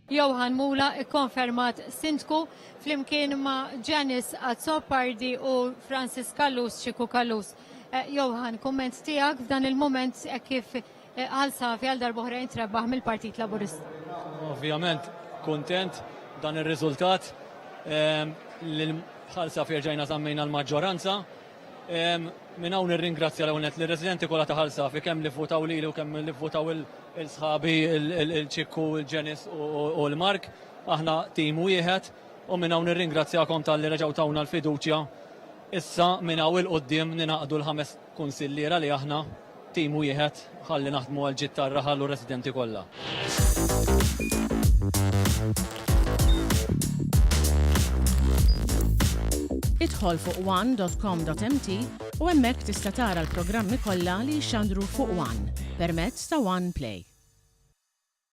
Johan Mula ikkonfermat sindku flimkien ma' Janice Azzopardi u Francis Kallus Xiku Kallus. Johan, kumment tiegħek f'dan il-moment kif Ħalsafi għal darb'oħrajn trebbaħ mill-Partit Laburista. Ovvjament, kuntent dan ir-riżultat li Ħalsafi rġajna żammejna l-maġġoranza. Minn hawn nirringrazzja l-ewnet li residenti kollha ta' Ħalsafi kemm li votaw lili u kemm li votaw il-sħabi, il-ċikku, il-ġenis u l-Mark. Aħna tim wieħed u minn hawn nirringrazzjakom tal-li reġgħu tawna l-fiduċja. Issa minn hawn il-qudiem ninaqdu l-5 kunsilliera li aħna tim wieħed ħalli naħdmu għal ġid tar-raħal u residenti kollha. Idħol fuq one.com.mt u hemmhekk tista' tara l-programmi kollha li jxandru fuq One permezz ta' One Play.